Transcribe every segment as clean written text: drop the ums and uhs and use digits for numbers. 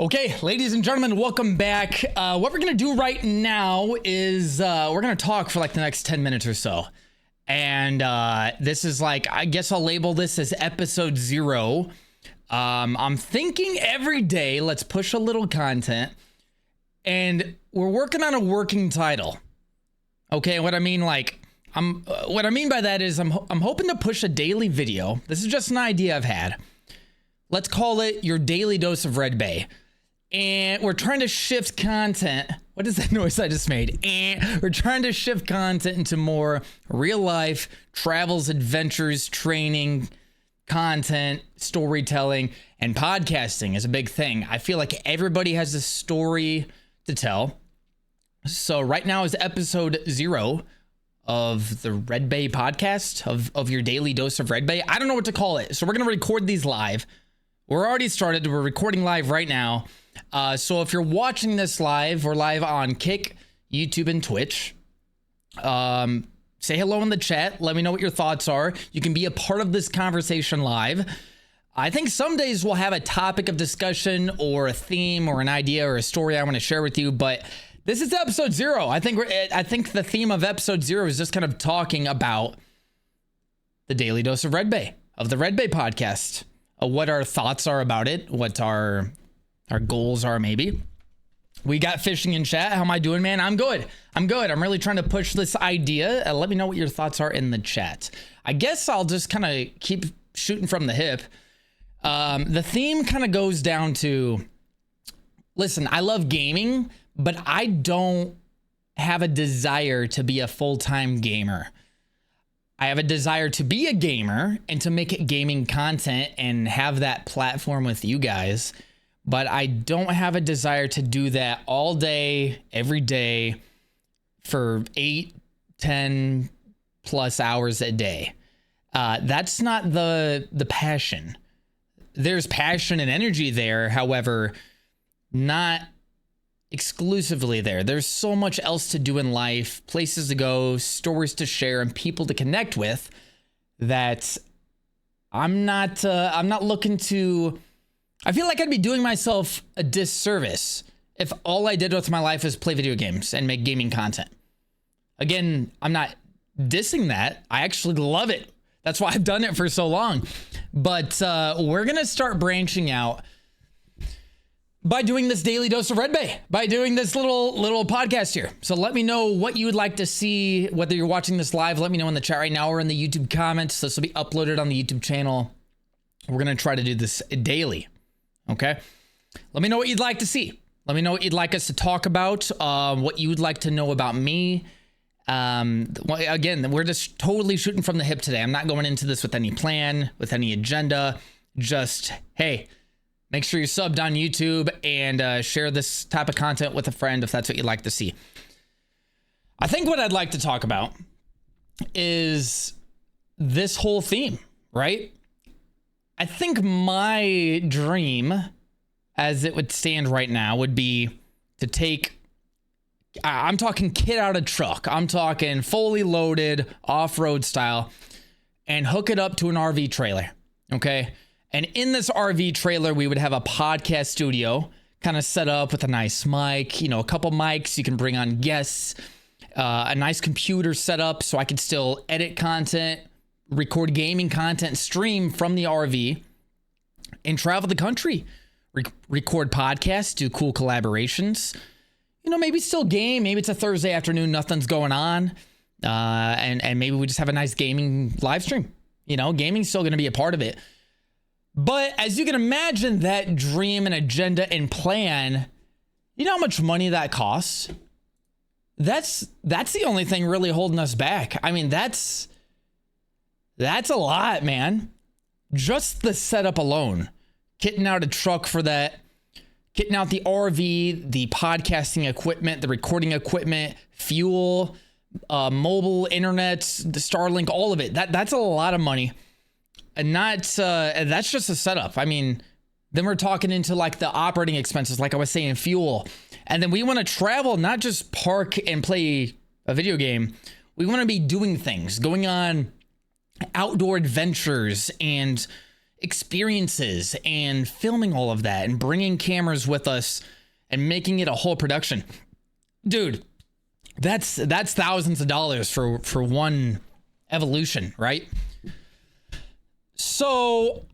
Okay, ladies and gentlemen, welcome back. What we're going to do right now is we're going to talk for like the next 10 minutes or so. And this is like, I guess I'll label this as episode 0. I'm thinking every day, let's push a little content. And we're working on a working title. Okay, what I mean by that is I'm hoping to push a daily video. This is just an idea I've had. Let's call it your daily dose of Redbay. And we're trying to shift content. What is that noise I just made? And we're trying to shift content into more real life travels, adventures, training, content, storytelling, and podcasting is a big thing. I feel like everybody has a story to tell. So right now is episode 0 of the Redbay podcast, of your daily dose of Redbay. I don't know what to call it. So we're going to record these live. We're already started. We're recording live right now. So if you're watching this live, we're live on Kick, YouTube, and Twitch. Say hello in the chat. Let me know what your thoughts are. You can be a part of this conversation live. I think some days we'll have a topic of discussion or a theme or an idea or a story I want to share with you, but this is episode 0. I think the theme of episode 0 is just kind of talking about the daily dose of Redbay, of the Redbay podcast, what our thoughts are about it, what our goals are maybe. We got fishing in chat. How am I doing, man? I'm good. I'm really trying to push this idea. Let me know what your thoughts are in the chat. I guess I'll just kind of keep shooting from the hip. The theme kind of goes down to, listen, I love gaming, but I don't have a desire to be a full-time gamer. I have a desire to be a gamer and to make gaming content and have that platform with you guys. But I don't have a desire to do that all day, every day for 8, 10 plus hours a day. That's not the passion. There's passion and energy there. However, not exclusively there. There's so much else to do in life, places to go, stories to share, and people to connect with that I'm not looking to. I feel like I'd be doing myself a disservice if all I did with my life is play video games and make gaming content. Again, I'm not dissing that. I actually love it. That's why I've done it for so long. But we're going to start branching out by doing this daily dose of Redbay, by doing this little podcast here. So let me know what you would like to see, whether you're watching this live. Let me know in the chat right now or in the YouTube comments. This will be uploaded on the YouTube channel. We're going to try to do this daily. Okay. Let me know what you'd like to see. Let me know what you'd like us to talk about, what you would like to know about me. Again, we're just totally shooting from the hip today. I'm not going into this with any plan, with any agenda. Just, hey, make sure you're subbed on YouTube and share this type of content with a friend if that's what you'd like to see. I think what I'd like to talk about is this whole theme, right? I think my dream, as it would stand right now, would be to take, I'm talking kit out of truck. I'm talking fully loaded off-road style and hook it up to an RV trailer. Okay. And in this RV trailer, we would have a podcast studio kind of set up with a nice mic, a couple mics. You can bring on guests, a nice computer set up so I could still edit content, record gaming content, stream from the RV, and travel the country, record podcasts, do cool collaborations, maybe still game. Maybe it's a Thursday afternoon, nothing's going on. And maybe we just have a nice gaming live stream. Gaming's still going to be a part of it. But as you can imagine, that dream and agenda and plan, you know how much money that costs? That's the only thing really holding us back. I mean, that's a lot, man. Just the setup alone. Kitting out a truck for that. Kitting out the RV, the podcasting equipment, the recording equipment, fuel, mobile internet, the Starlink, all of it. That's a lot of money. And that's just a setup. I mean, then we're talking into like the operating expenses, like I was saying, fuel. And then we want to travel, not just park and play a video game. We want to be doing things, going on outdoor adventures and experiences and filming all of that and bringing cameras with us and making it a whole production. Dude, that's thousands of dollars for one evolution, right? So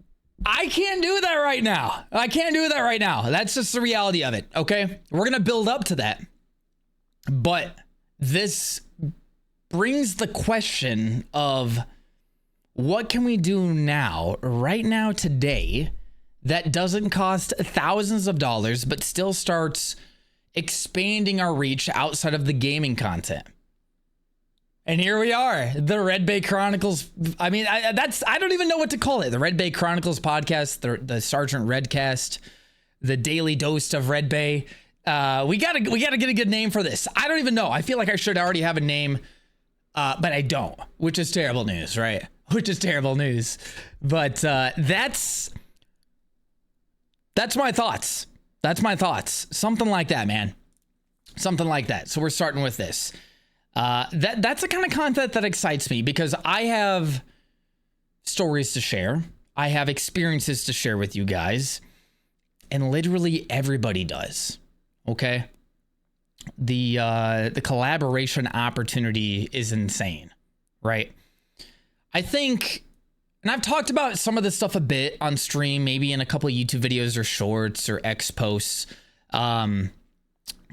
I can't do that right now. That's just the reality of it, okay? We're going to build up to that. But this brings the question of what can we do now, right now, today, that doesn't cost thousands of dollars, but still starts expanding our reach outside of the gaming content. And here we are, the Redbay Chronicles. I mean, I don't even know what to call it. The Redbay Chronicles podcast, the Sergeant Redcast, the Daily Dose of Redbay. We gotta get a good name for this. I don't even know. I feel like I should already have a name, but I don't, which is terrible news, right? Which is terrible news. But that's my thoughts. That's my thoughts. Something like that, man. Something like that. So we're starting with this. That's the kind of content that excites me because I have stories to share. I have experiences to share with you guys. And literally everybody does. Okay? The collaboration opportunity is insane, right? I think, and I've talked about some of this stuff a bit on stream, maybe in a couple of YouTube videos or shorts or X posts.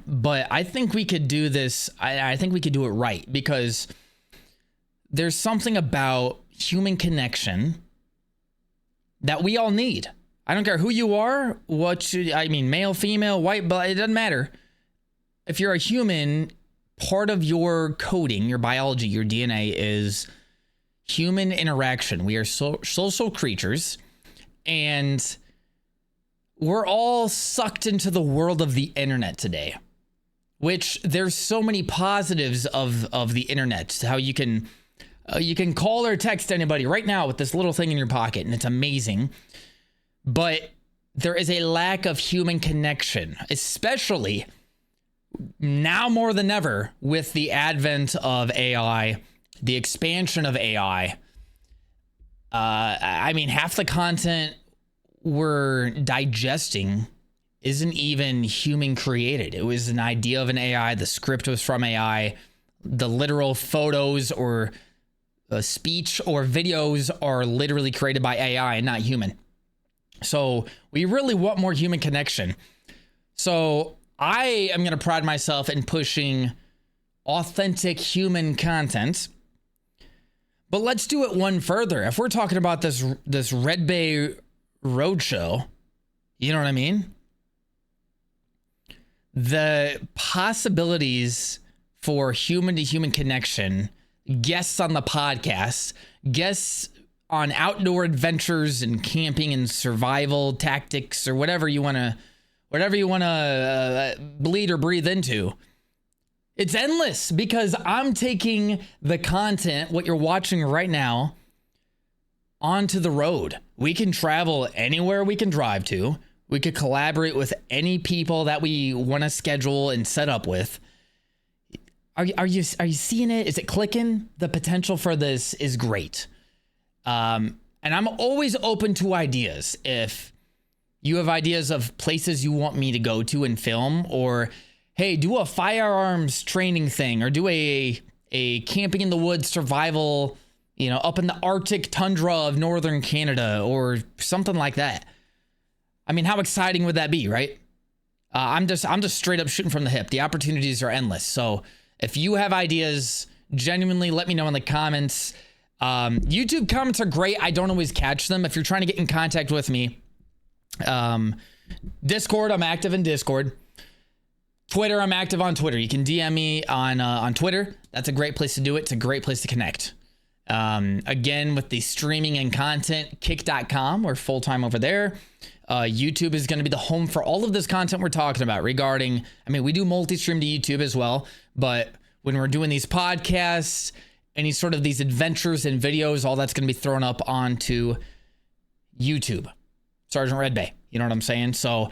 But I think we could do this. I think we could do it right because there's something about human connection that we all need. I don't care who you are, male, female, white, but it doesn't matter. If you're a human, part of your coding, your biology, your DNA is human interaction. We are social creatures, and we're all sucked into the world of the internet today, which there's so many positives of the internet. How you can call or text anybody right now with this little thing in your pocket, and it's amazing. But there is a lack of human connection, especially now more than ever with the advent of AI, the expansion of AI. Half the content we're digesting isn't even human created. It was an idea of an AI. The script was from AI. The literal photos or speech or videos are literally created by AI and not human. So we really want more human connection. So I am going to pride myself in pushing authentic human content. But let's do it one further. If we're talking about this Redbay Roadshow, you know what I mean? The possibilities for human-to-human connection, guests on the podcast, guests on outdoor adventures and camping and survival tactics or whatever you want to bleed or breathe into. It's endless because I'm taking the content, what you're watching right now, onto the road. We can travel anywhere we can drive to. We could collaborate with any people that we want to schedule and set up with. Are you seeing it? Is it clicking? The potential for this is great. And I'm always open to ideas. If you have ideas of places you want me to go to and film, or hey, do a firearms training thing, or do a camping in the woods survival, up in the Arctic tundra of northern Canada or something like that. I mean, how exciting would that be, right? I'm just straight up shooting from the hip. The opportunities are endless. So if you have ideas, genuinely let me know in the comments. YouTube comments are great. I don't always catch them. If you're trying to get in contact with me, Discord, I'm active in Discord. Twitter, I'm active on Twitter. You can DM me on Twitter. That's a great place to do it. It's a great place to connect. Again, with the streaming and content, kick.com. We're full-time over there. YouTube is going to be the home for all of this content we're talking about regarding, we do multi-stream to YouTube as well, but when we're doing these podcasts, any sort of these adventures and videos, all that's going to be thrown up onto YouTube. Sergeant Redbay. You know what I'm saying? So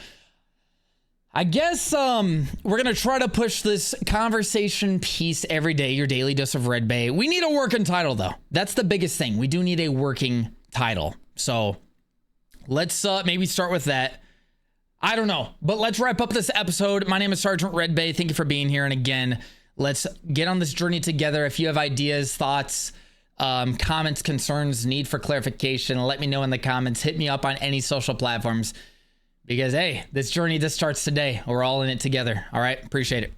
I guess we're going to try to push this conversation piece every day, your daily dose of Redbay. We need a working title, though. That's the biggest thing. We do need a working title. So let's maybe start with that. I don't know, but let's wrap up this episode. My name is Sergeant Redbay. Thank you for being here. And again, let's get on this journey together. If you have ideas, thoughts, comments, concerns, need for clarification, let me know in the comments. Hit me up on any social platforms because, hey, this journey, this starts today. We're all in it together. All right. Appreciate it.